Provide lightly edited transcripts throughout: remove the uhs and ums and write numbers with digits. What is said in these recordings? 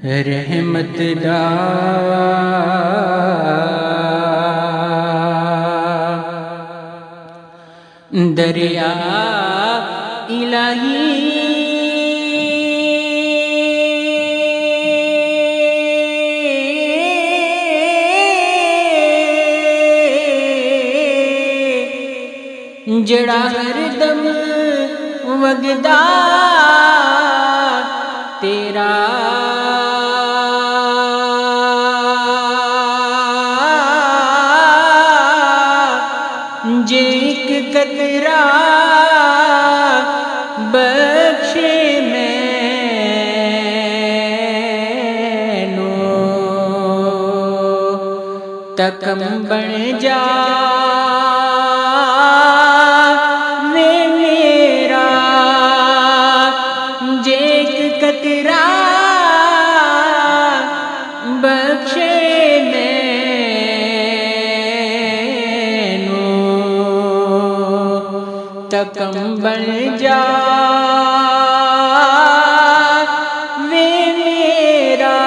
رحمت دا دریا الہی جڑا ہر دم وگدا تیرا جے ایک قطرہ بخشے مینوں تکم بن جا تکم بن جا وے میرا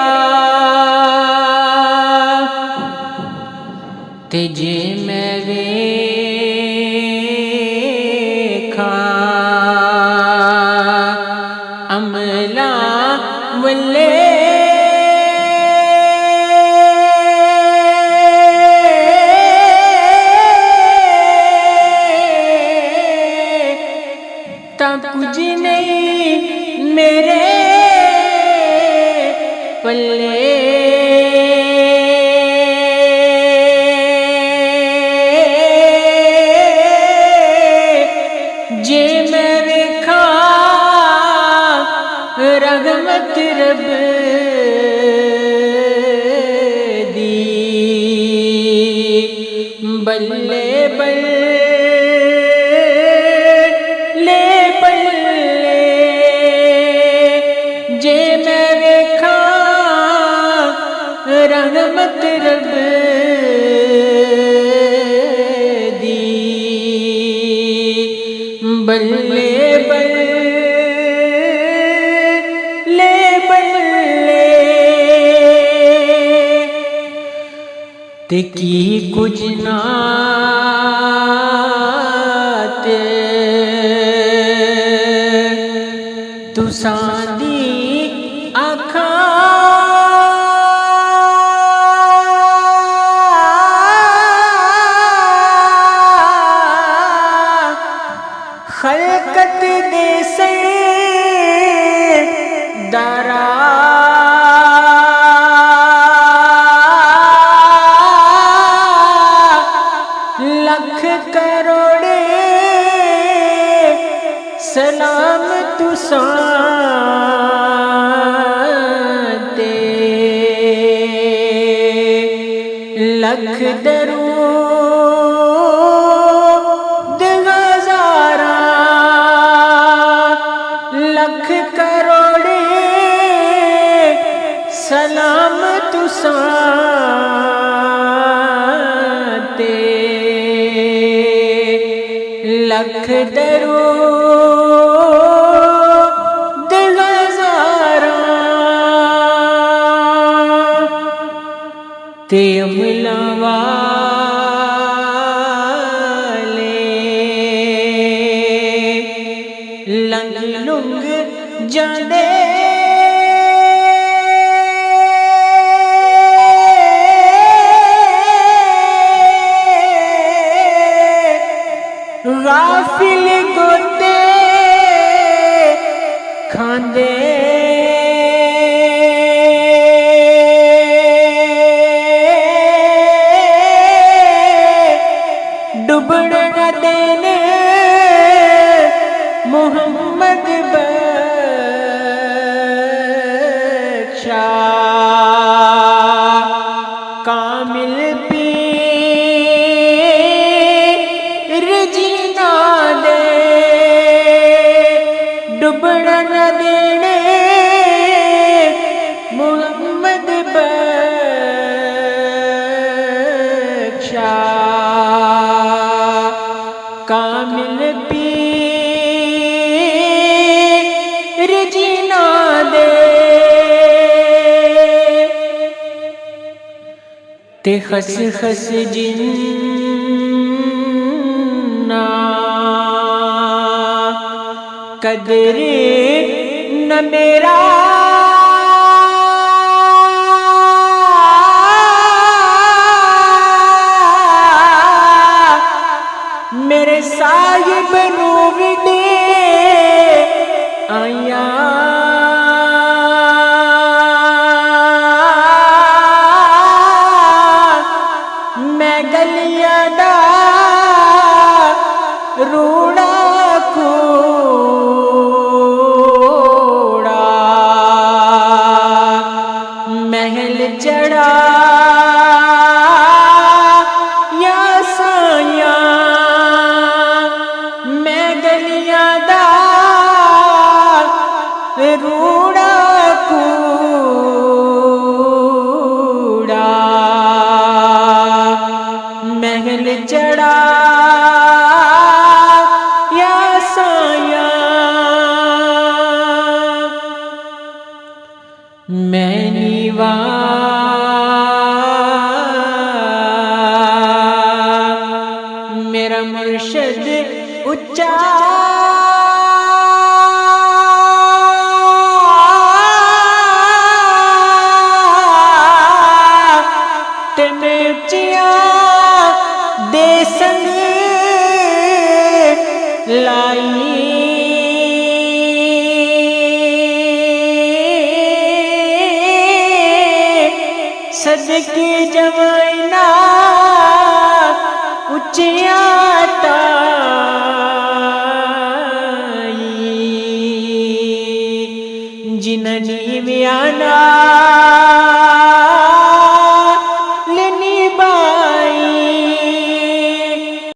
تے جے میں ویکھاں عملاں والے کچھ نہیں میرے پلے جے میں ویکھاں رحمت رب دی بلے بلے رحمت رب دی بلے بلے بلے تے کی کچھ نات تساں دی آکھاں خلقت دے سردارا لکھ کروڑے سلام تساں تے لکھ درود لکھ کروڑے سلام تساں تے لکھ درود ہزاراں تے عملاں والے لنگ لنگ جاندے غافل گوتے کھاندے ڈبڑ نہ دینے محمد بخشا کامل پیر جینا دے ڈبڑ نہ دینے محمد بخشا کامل پیر جینا دے تے خس خس جنہ قدر نہ میرا میرے صاحب نور دے آیا میں گلیاں دا روڑا کوڑا محل چڑھا یا سایاں میں گلیاں دا روڑا کوڑا محل چڑھا یا سایاں میں نیوا میرا مرشد اچا دے سنگ لائی صدقے جوائنا اچیاں تائی جننی ویانا